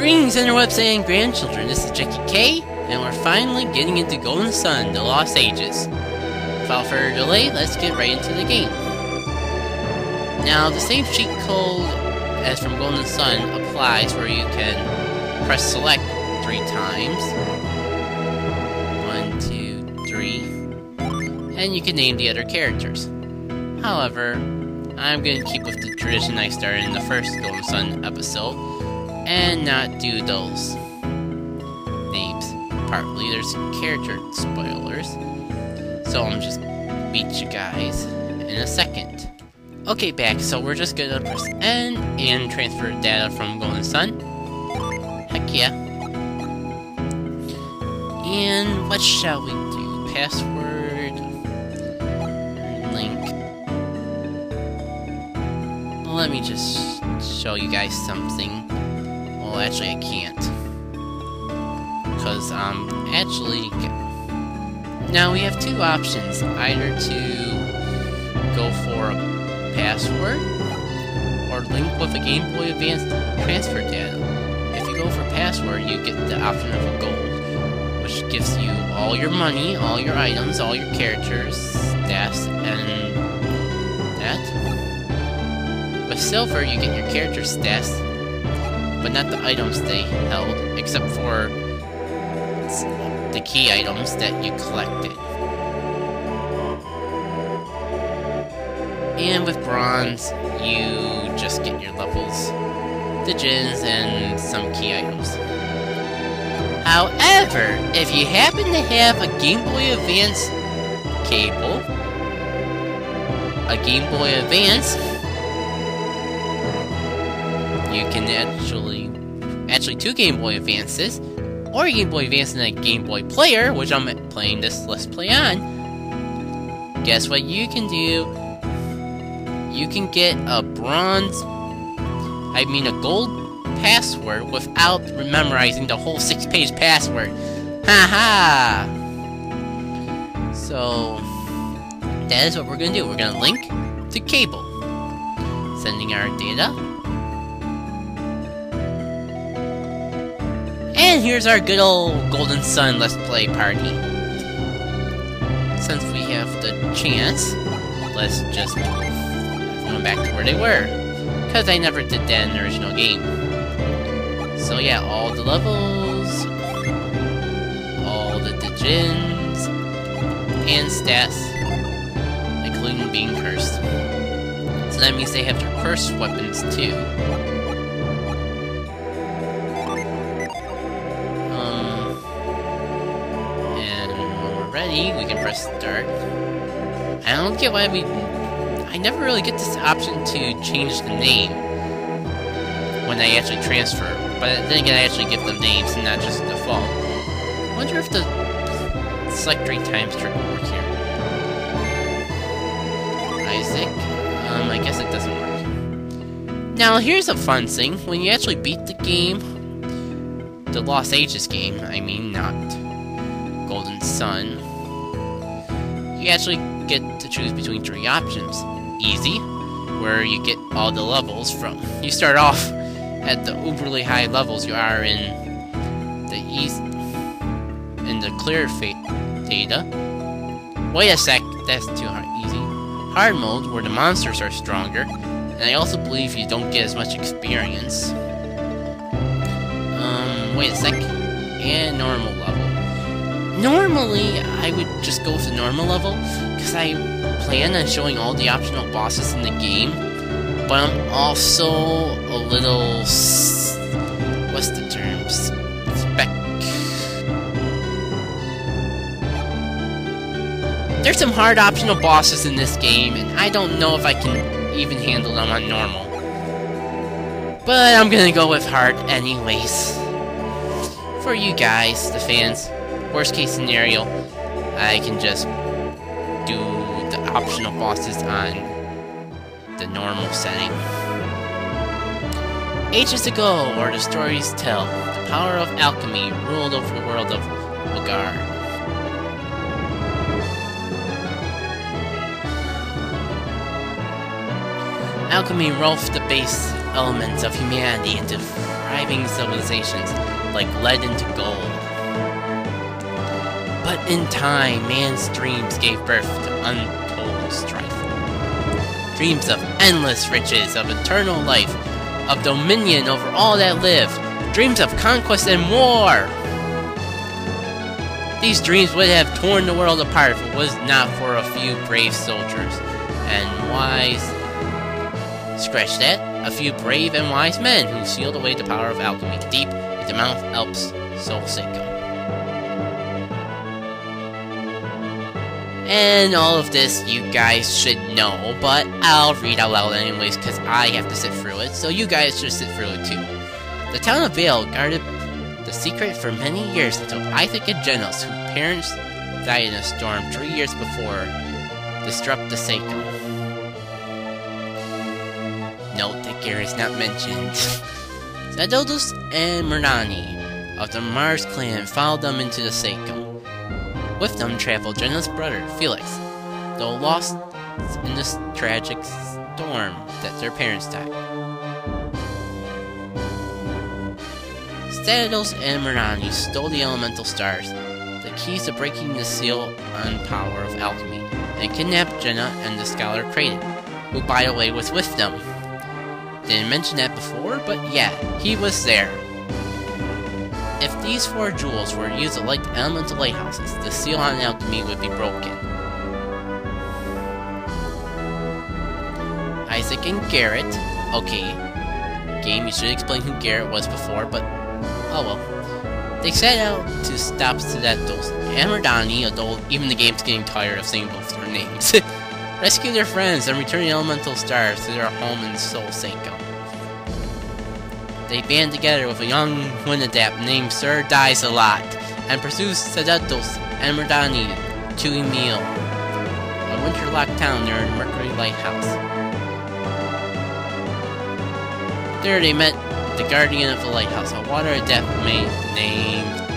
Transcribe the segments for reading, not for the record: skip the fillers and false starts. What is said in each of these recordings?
Greetings, interwebs and grandchildren, this is JackitK, and we're finally getting into Golden Sun, the Lost Ages. Without further delay, let's get right into the game. Now, the same cheat code as from Golden Sun applies where you can press select 3 times. 1, 2, 3. And you can name the other characters. However, I'm going to keep with the tradition I started in the first Golden Sun episode, and not do those names. Partly there's character spoilers, so I'm just beat you guys in a second. Okay, back, so we're just gonna press N and transfer data from Golden Sun. Heck yeah. And what shall we do? Password, link. Let me just show you guys something. Well, actually I can't. Because, actually... Now we have 2 options. Either to go for a password, or link with a Game Boy Advance transfer data. If you go for password, you get the option of a gold, which gives you all your money, all your items, all your characters, stats, and that. With silver, you get your character stats, but not the items they held, except for the key items that you collected. And with bronze, you just get your levels, the Djinns, and some key items. However, if you happen to have a Game Boy Advance cable, a Game Boy Advance, you can actually 2 Game Boy Advances, or a Game Boy Advance and a Game Boy Player, which I'm playing this Let's Play on. Guess what you can do? You can get a gold password without memorizing the whole 6-page password. Haha! So, that is what we're gonna do. We're gonna link to cable. Sending our data. And here's our good old Golden Sun Let's Play party. Since we have the chance, let's just move everyone back to where they were. Because I never did that in the original game. So yeah, all the levels, all the Djinns, and stats, including being cursed. So that means they have their cursed weapons too. We can press start. I don't get why I never really get this option to change the name when I actually transfer. But then again, I actually give them names and not just the default. I wonder if the select 3 times trick will work here. Issaac. I guess it doesn't work. Now, here's a fun thing. When you actually beat the game, the Lost Ages game, I mean, not Golden Sun, you actually get to choose between 3 options. Easy, where you get all the levels from. You start off at the uberly high levels you are in the clear data. Wait a sec, that's too hard. Easy. Hard mode, where the monsters are stronger, and I also believe you don't get as much experience. Wait a sec. And normal level. Normally, I would just go with the normal level, because I plan on showing all the optional bosses in the game, but I'm also a little... what's the term? There's some hard optional bosses in this game, and I don't know if I can even handle them on normal. But I'm gonna go with hard anyways. For you guys, the fans. Worst case scenario, I can just do the optional bosses on the normal setting. Ages ago, or the stories tell, the power of alchemy ruled over the world of Ulgar. Alchemy rolls the base elements of humanity into thriving civilizations, like lead into gold. But in time, man's dreams gave birth to untold strife. Dreams of endless riches, of eternal life, of dominion over all that live, dreams of conquest and war. These dreams would have torn the world apart if it was not for a few brave soldiers and wise... Scratch that, a few brave and wise men who sealed away the power of alchemy deep into Mount Alp's soul sacrum. And all of this you guys should know, but I'll read out loud anyways because I have to sit through it, so you guys should sit through it too. The town of Vale guarded the secret for many years until Issaac and Jenna, whose parents died in a storm 3 years before, disrupt the sacrum. Note that Gary is not mentioned. Zadodus and Murnani of the Mars clan followed them into the sacrum. With them traveled Jenna's brother, Felix, though lost in this tragic storm that their parents died. Zadodus and Murnani stole the elemental stars, the keys to breaking the seal on power of alchemy, and kidnapped Jenna and the scholar Creighton, who by the way was with them. Didn't mention that before, but yeah, he was there. If these 4 jewels were used to light the elemental lighthouses, the seal on alchemy would be broken. Issaac and Garrett. Okay, game, you should explain who Garrett was before, but oh well. They set out to stop Zadodus and Murnani, although even the game's getting tired of saying both their names. Rescue their friends and return the elemental stars to their home in Soul Sacrum. They band together with a young Winadapt named Sir Dies-a-Lot and pursues Zadodus and Murnani to Emil, a winterlocked town near Mercury Lighthouse. There they met the guardian of the lighthouse, a water adept named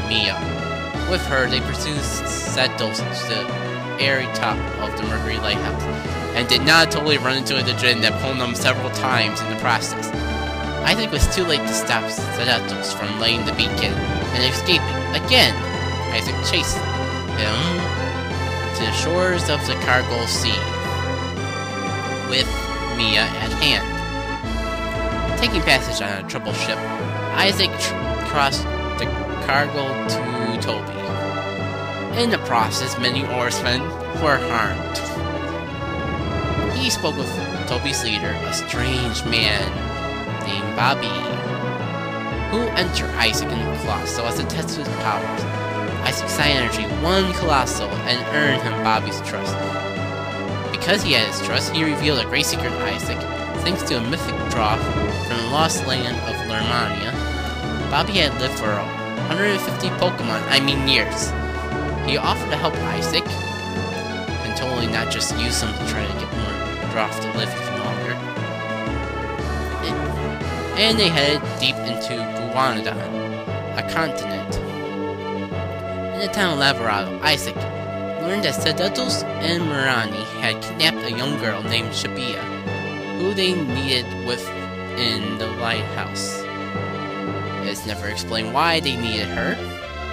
Mia. With her, they pursued Zadodus to the airy top of the Mercury Lighthouse, and did not totally run into the Djinn that pulled them several times in the process. Issaac was too late to stop Zadodus from laying the beacon and escaping. Again, Issaac chased him to the shores of the Cargo Sea, with Mia at hand. Taking passage on a troubled ship, Issaac crossed the Cargo to Toby. In the process, many oarsmen were harmed. He spoke with Toby's leader, a strange man named Bobby, who entered Issaac in the Colossal as a test of his powers. Issaac's psi energy won Colossal and earned him Bobby's trust. Because he had his trust, he revealed a great secret to Issaac. Thanks to a mythic drop from the lost land of Lermania, Bobby had lived for 150 Pokemon, years. He offered to help Issaac, and totally not just use him to try to get more Droth to live even longer. And they headed deep into Guanadon, a continent. In the town of Lavarado, Issaac learned that Zadodus and Murnani had kidnapped a young girl named Shabia, who they needed within the lighthouse. It's never explained why they needed her,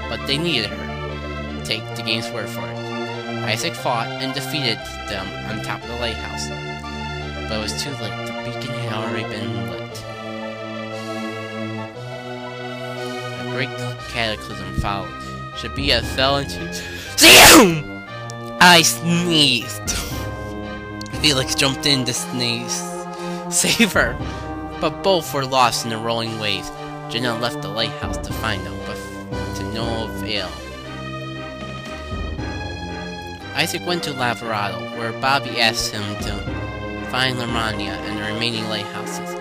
but they needed her. Take the game's word for it. Issaac fought and defeated them on top of the lighthouse, but it was too late. The beacon had already been lit. A great cataclysm followed. Shabia fell into... I sneezed. Felix jumped in to save her, but both were lost in the rolling waves. Jenna left the lighthouse to find them, but to no avail. Issaac went to Lavarado, where Bobby asked him to find Lermania and the remaining lighthouses.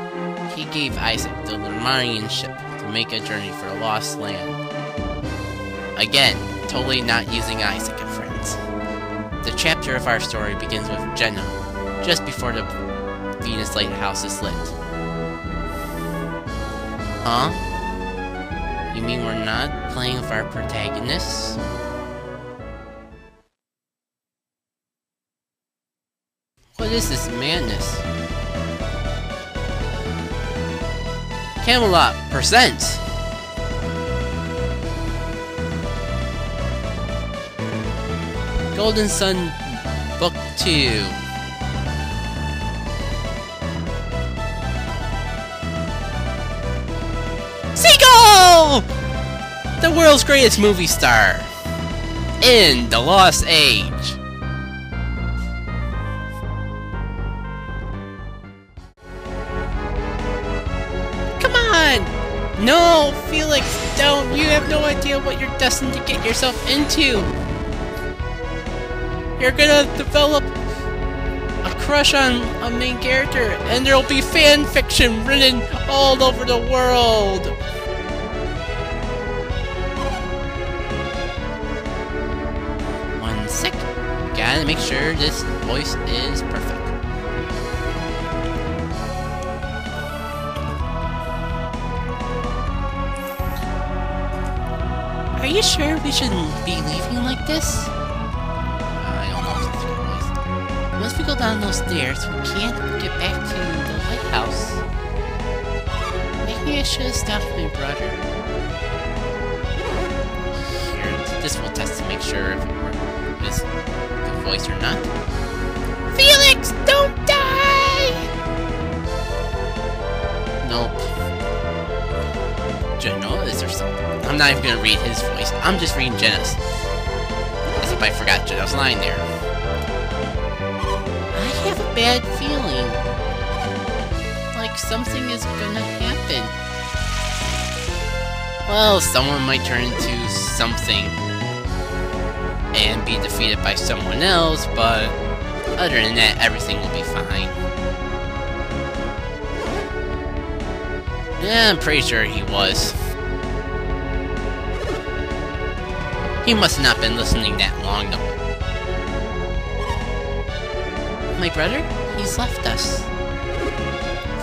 He gave Issaac the Lermanian ship to make a journey for a lost land. Again, totally not using Issaac and friends. The chapter of our story begins with Jenna, just before the Venus Lighthouse is lit. Huh? You mean we're not playing with our protagonists? What is this madness? Camelot presents Golden Sun Book 2. Seagull! The world's greatest movie star in the Lost Age. Come on! No, Felix, don't! You have no idea what you're destined to get yourself into! You're gonna develop a crush on a main character, and there'll be fan fiction written all over the world! One sec. Gotta make sure this voice is perfect. Are you sure we shouldn't be leaving like this? I don't know if it's a good voice. Once we go down those stairs, we can't get back to the lighthouse. Maybe I should have stopped my brother. Here, this will test to make sure if it is a good voice or not. Felix, don't die! Nope. Jenna, is there something? I'm not even gonna read his voice. I'm just reading Jenna's. As if I forgot Jenna's line there. I have a bad feeling. Like something is gonna happen. Well, someone might turn into something and be defeated by someone else, but other than that, everything will be fine. Yeah, I'm pretty sure he was. He must have not been listening that long, though. My brother? He's left us.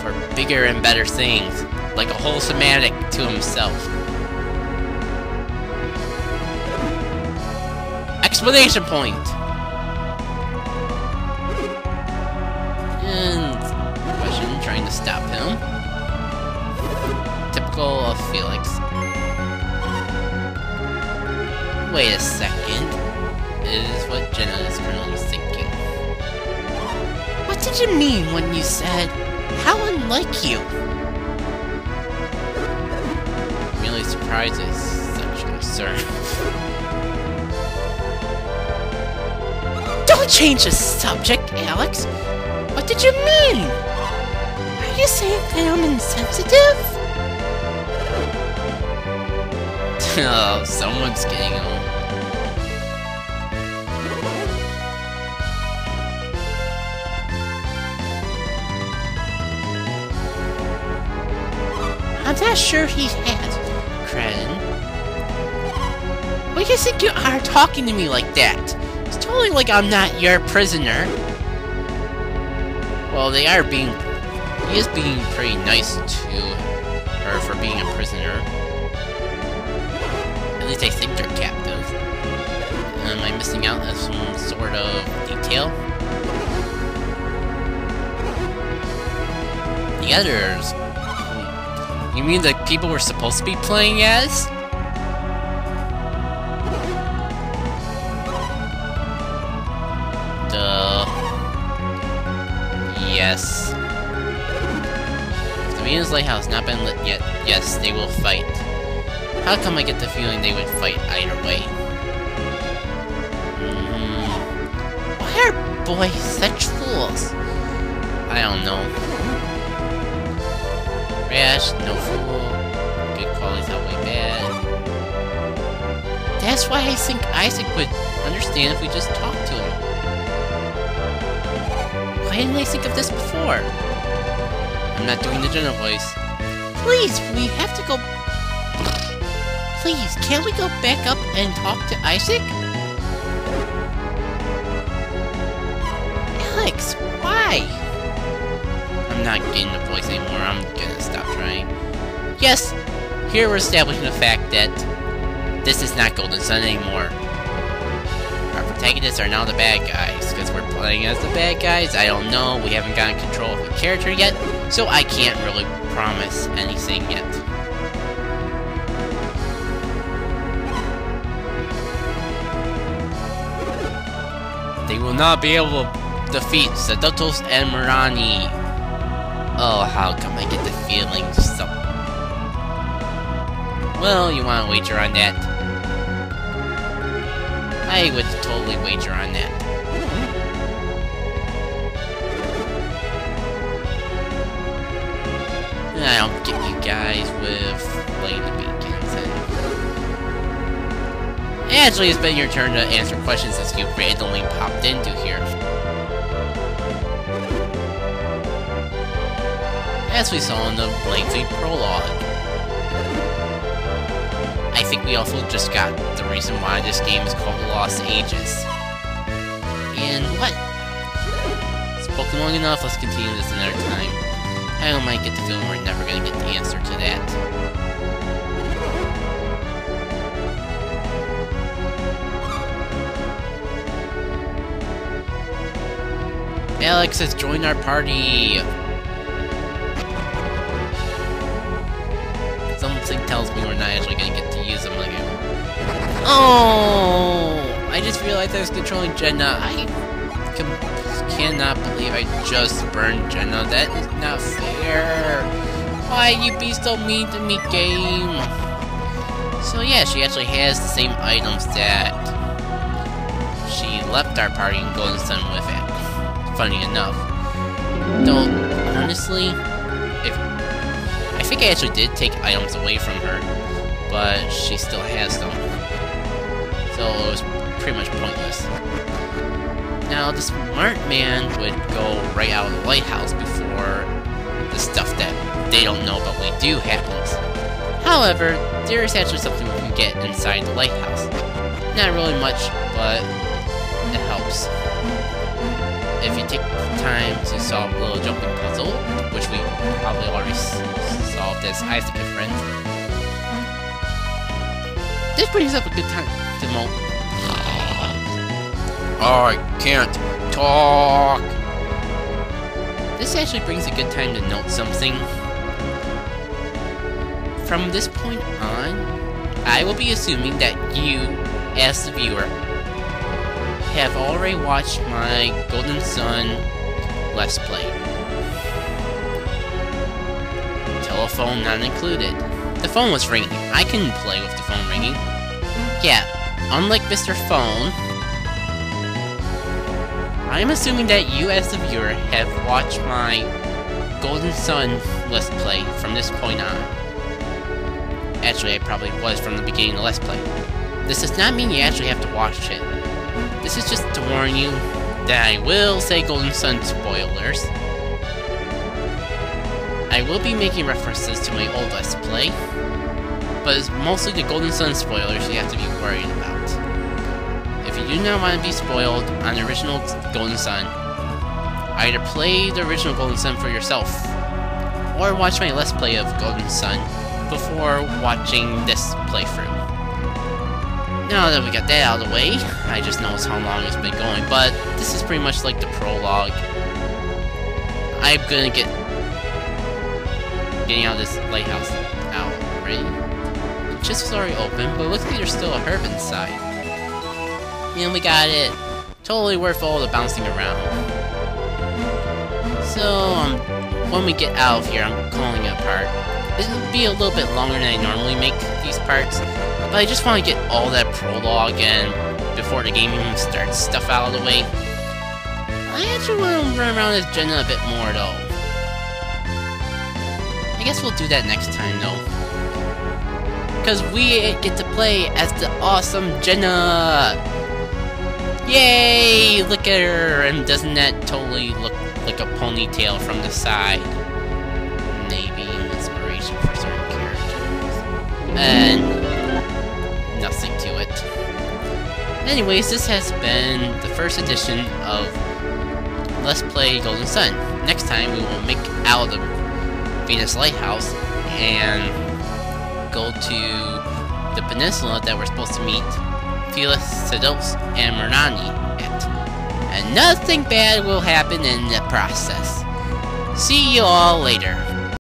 For bigger and better things. Like a whole somatic to himself. Explanation point! And question, trying to stop him. Typical of Felix. Wait a second. Is what Jenna is currently thinking. What did you mean when you said, how unlike you? Really surprised is such concern. Don't change the subject, Alex! What did you mean? Are you saying that I'm insensitive? Oh, someone's getting home. I'm not sure he has, Credin. Why do you think you are talking to me like that? It's totally like I'm not your prisoner. Well, they are being... He is being pretty nice to her for being a prisoner. At least I think they're captive. Am I missing out on some sort of detail? The others... You mean the people we're supposed to be playing as? Yes. If the Venus Lighthouse has not been lit yet, yes, they will fight. How come I get the feeling they would fight either way? Why are boys such fools? I don't know. Rash, no fool. Good qualities outweigh bad. That's why I think Issaac would understand if we just talked to him. Why didn't I think of this before? I'm not doing the Jenna voice. Please, we have to go... Please, can't we go back up and talk to Issaac? Alex, why? I'm not getting the voice anymore. I'm gonna stop trying. Yes, here we're establishing the fact that this is not Golden Sun anymore. Our protagonists are now the bad guys, because we're playing as the bad guys. I don't know, we haven't gotten control of the character yet, so I can't really promise anything yet. They will not be able to defeat Sedotos and Mirani. Oh, how come I get the feeling so... Well, you want to wager on that? I would totally wager on that. I'll get you guys with Lady Beacons and... Actually, it's been your turn to answer questions since you randomly popped into here. As we saw in the lengthy prologue. I think we also just got the reason why this game is called The Lost Ages. And what? Spoken long enough, let's continue this another time. I might get the feeling we're never gonna get the answer to that. Alex has joined our party! Something tells me we're not actually gonna get to use them again. Oh! I just realized I was controlling Jenna. I cannot believe I just burned Jenna. That is not fair. Why you be so mean to me, game? So yeah, she actually has the same items that she left our party in Golden Sun with it. Funny enough. Though, honestly, I think I actually did take items away from her, but she still has them. So it was pretty much pointless. Now, the smart man would go right out of the lighthouse before the stuff that they don't know but we do happens. However, there is actually something we can get inside the lighthouse. Not really much, but it helps. If you take the time to solve a little jumping puzzle, which we probably already solved as Issaac and friends, this brings up a good time to moan. I can't talk! This actually brings a good time to note something. From this point on, I will be assuming that you, as the viewer, have already watched my Golden Sun Let's Play. Telephone not included. The phone was ringing. I can play with the phone ringing. Yeah, unlike Mr. Phone, I'm assuming that you as the viewer have watched my Golden Sun Let's Play from this point on. Actually, I probably was from the beginning of the Let's Play. This does not mean you actually have to watch it. This is just to warn you that I will say Golden Sun spoilers. I will be making references to my old Let's Play, but it's mostly the Golden Sun spoilers you have to be worried about. If you do not want to be spoiled on the original Golden Sun, either play the original Golden Sun for yourself, or watch my Let's Play of Golden Sun before watching this playthrough. Now that we got that out of the way, I just noticed how long it's been going, but this is pretty much like the prologue. I'm gonna getting out of this lighthouse out already. The chest was already open, but it looks like there's still a herb inside. And we got it. Totally worth all the bouncing around. So, when we get out of here, I'm calling it a part. This will be a little bit longer than I normally make these parts, but I just want to get all that prologue and before the game even starts stuff out of the way. I actually want to run around as Jenna a bit more though. I guess we'll do that next time though. Because we get to play as the awesome Jenna! Yay! Look at her! And doesn't that totally look like a ponytail from the side? Maybe inspiration for certain characters. And nothing to it. Anyways, this has been the first edition of Let's Play Golden Sun. Next time we will make out of the Venus Lighthouse and go to the peninsula that we're supposed to meet Felix, Sedos, and Mernani it. And nothing bad will happen in the process. See you all later.